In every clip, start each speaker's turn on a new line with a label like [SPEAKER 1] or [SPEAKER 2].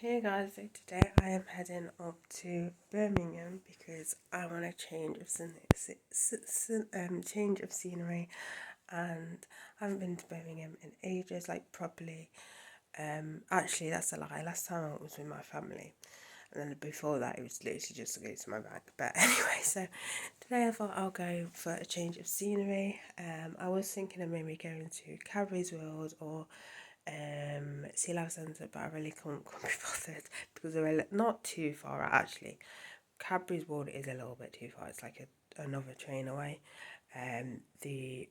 [SPEAKER 1] Hey guys, so today I am heading up to Birmingham because I want a change of scenery, and I haven't been to Birmingham in ages, like properly. Actually, that's a lie. Last time I was with my family, and then before that, it was literally just to go to my bank. But anyway, so today I thought I'll go for a change of scenery. I was thinking of maybe going to Cadbury's World or Sea Life Centre, but I really can't be bothered because they're not too far out, actually. Cadbury's World is a little bit too far. It's like another train away. The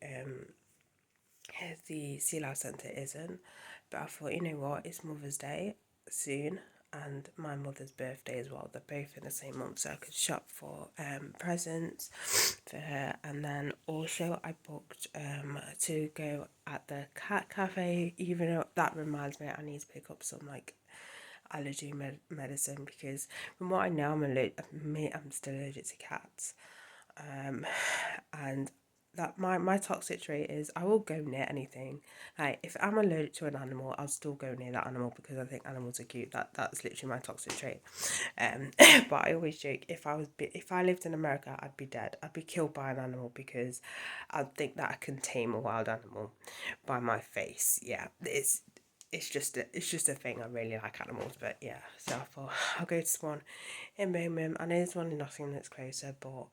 [SPEAKER 1] Sea Life Centre isn't, but I thought, you know what, it's Mother's Day soon and my mother's birthday as well. They're both in the same month, so I could shop for presents for her. And then also I booked to go at the cat cafe, even though that reminds me I need to pick up some like allergy medicine, because from what I know I'm still allergic to cats. um, and that my toxic trait is I will go near anything. Like if I'm allergic to an animal, I'll still go near that animal because I think animals are cute. That's literally my toxic trait. Um, but I always joke, if I lived in America, I'd be dead. I'd be killed by an animal because I'd think that I can tame a wild animal by my face. Yeah, it's just a thing. I really like animals, but yeah. So I thought I'll go to one in Birmingham. I know there's one in Nottingham that's closer, but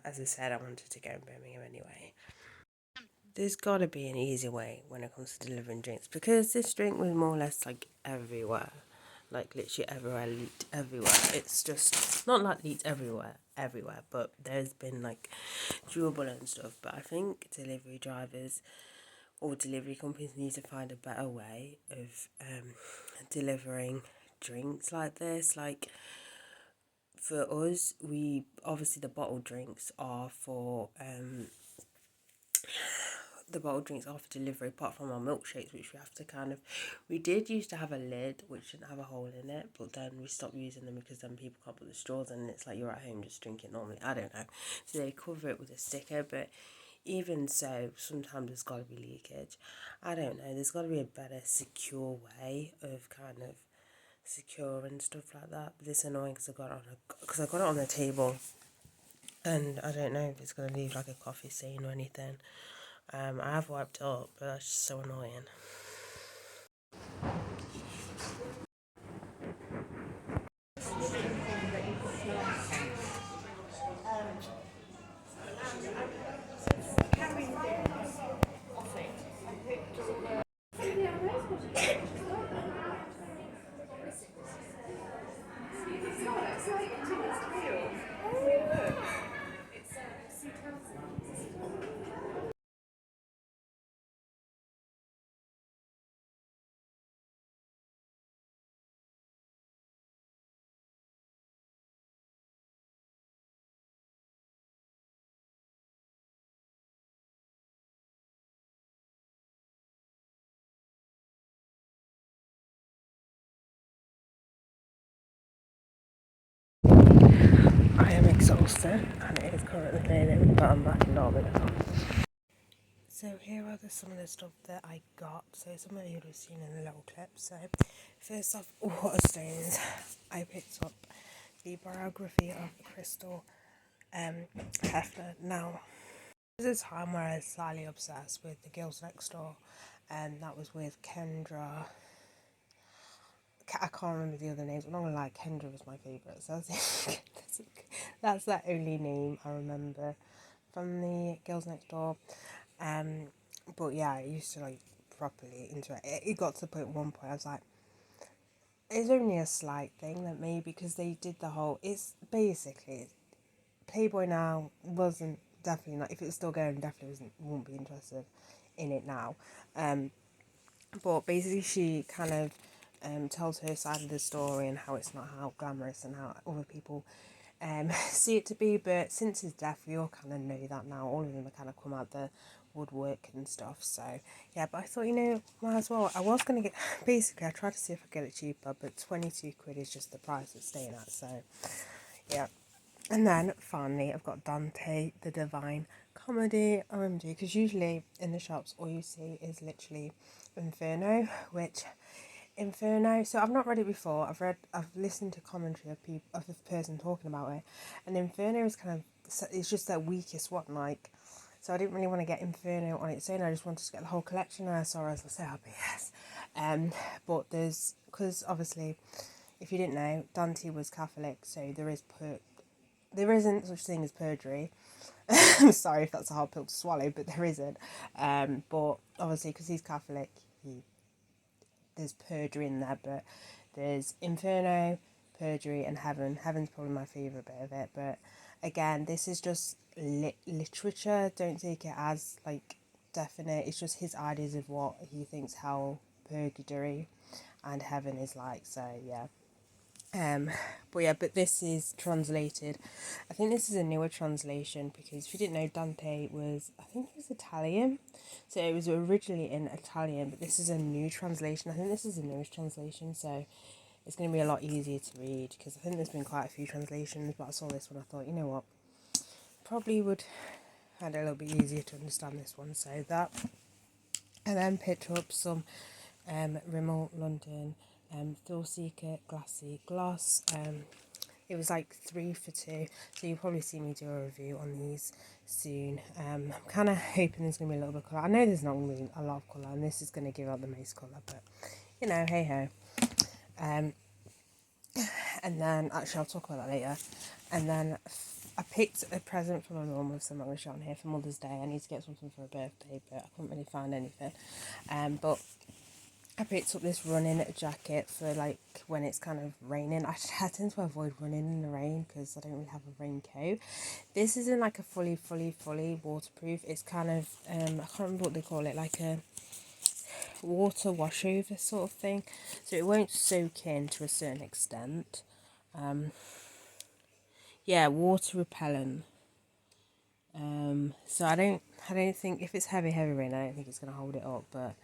[SPEAKER 1] as I said, I wanted to go in Birmingham anyway. There's got to be an easy way when it comes to delivering drinks, because this drink was more or less like everywhere, like literally everywhere, leaked everywhere. It's just not like leaked everywhere, but there's been like durable and stuff. But I think delivery drivers or delivery companies need to find a better way of delivering drinks like this. Like for us, we obviously the bottled drinks are for delivery, apart from our milkshakes, which we have to we did used to have a lid which didn't have a hole in it, but then we stopped using them because then people can't put the straws in and it's like you're at home just drinking normally. I don't know. So they cover it with a sticker, but even so, sometimes there's got to be leakage. I don't know. There's got to be a better, secure way of securing stuff like that. But it's annoying because I got it on the table, and I don't know if it's gonna leave like a coffee stain or anything. I have wiped it up, but that's just so annoying. I am exhausted, and it is currently raining, but I'm back in Birmingham. So here are some of the stuff that I got. So some of you would have seen in the little clip. So first off, Waterstones. I picked up the biography of Crystal Hefner. Now, there's a time where I was slightly obsessed with the girls next door, and that was with Kendra. I can't remember the other names. I'm not gonna lie, Kendra was my favourite. So that's the only name I remember from the girls next door. Um, but yeah, I used to like properly interact. It got to the point at one point I was like, it's only a slight thing that maybe because they did the whole. It's basically Playboy now wasn't definitely not. If it's still going, definitely won't be interested in it now. Um, but basically she kind of tells her side of the story and how it's not how glamorous and how other people see it to be. But since his death, we all kind of know that now. All of them have kind of come out the woodwork and stuff. So yeah, but I thought, might as well. I was gonna get basically. I tried to see if I could get it cheaper, but 22 quid is just the price it's staying at. So yeah. And then finally, I've got Dante the Divine Comedy OMG, because usually in the shops all you see is literally Inferno, which Inferno. So I've not read it before. I've listened to commentary of people of the person talking about it, and Inferno is kind of, it's just their weakest one. Like, so I didn't really want to get Inferno on its own. I just wanted to get the whole collection. And I saw, as I say, I'll be yes. But there's, because obviously, if you didn't know, Dante was Catholic, so there isn't such thing as perjury. I'm sorry if that's a hard pill to swallow, but there isn't. But obviously, because he's Catholic, there's perjury in there, but there's Inferno, perjury, and heaven. Heaven's probably my favourite bit of it, but again, this is just literature. Don't take it as like definite. It's just his ideas of what he thinks hell, purgatory, and heaven is like. So yeah. But this is translated. I think this is a newer translation because if you didn't know, Dante was, I think he was Italian, so it was originally in Italian, but this is a new translation. I think this is the newest translation, so it's going to be a lot easier to read because I think there's been quite a few translations, but I saw this one, I thought, you know what, probably would find it a little bit easier to understand this one, so that. And then picked up some Rimmel London Thrill Seeker Glassy Gloss. It was like 3 for 2, so you'll probably see me do a review on these soon. I'm kind of hoping there's going to be a little bit of colour. I know there's not going to be a lot of colour, and this is going to give out the most colour, but you know, hey ho. And then, actually I'll talk about that later. And then I picked a present for my mum with some English on here for Mother's Day. I need to get something for her birthday, but I couldn't really find anything. But I picked up this running jacket for like when it's kind of raining. I tend to avoid running in the rain because I don't really have a raincoat. This isn't like a fully waterproof. It's kind of, I can't remember what they call it, like a water washover sort of thing. So it won't soak in to a certain extent. Yeah, water repellent. So I don't think, if it's heavy rain, I don't think it's going to hold it up, but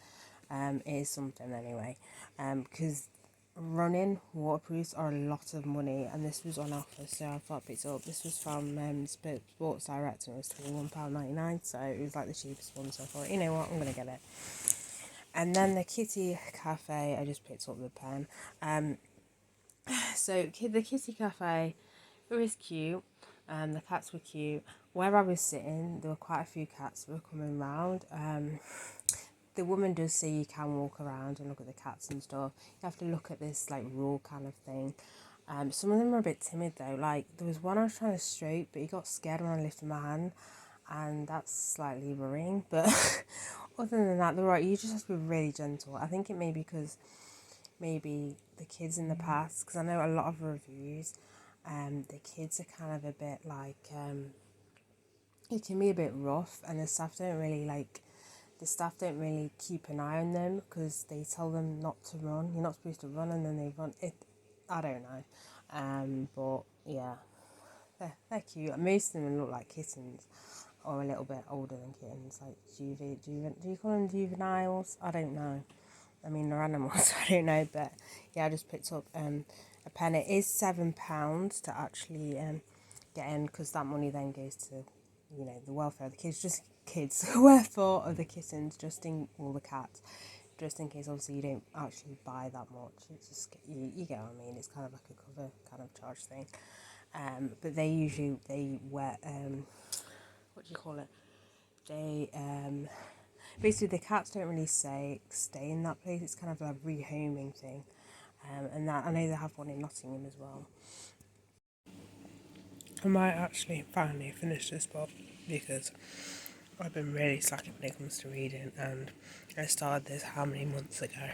[SPEAKER 1] it is something anyway. Because running waterproofs are a lot of money, and this was on offer, so I thought I picked it up. This was from Sports Direct, and it was £21.99, so it was like the cheapest one, so I thought, you know what, I'm going to get it. And then the Kitty Cafe, I just picked up the pen. So the Kitty Cafe, it was cute. The cats were cute. Where I was sitting, there were quite a few cats that were coming round. The woman does say you can walk around and look at the cats and stuff. You have to look at this like rule kind of thing. Some of them are a bit timid though. Like there was one I was trying to stroke, but he got scared when I lifted my hand, and that's slightly worrying. But other than that, they're right. You just have to be really gentle. I think it may be because maybe the kids in the past, because I know a lot of reviews, the kids are kind of a bit like, it can be a bit rough, and the staff don't really keep an eye on them because they tell them not to run. You're not supposed to run, and then they run. I don't know. But yeah, they're cute. Most of them look like kittens, or a little bit older than kittens, like do you call them juveniles? I don't know. I mean, they're animals, I don't know, but yeah, I just picked up a pen. It is £7 to actually get in, because that money then goes to, you know, the welfare of the kids, just kids, wherefore of the kittens, the cats, just in case obviously you don't actually buy that much. It's just, you get what I mean, it's kind of like a cover kind of charge thing. But they wear, what do you call it? They, basically the cats don't really stay in that place. It's kind of a rehoming thing. And that, I know they have one in Nottingham as well. I might actually finally finish this book because I've been really slacking when it comes to reading, and I started this how many months ago?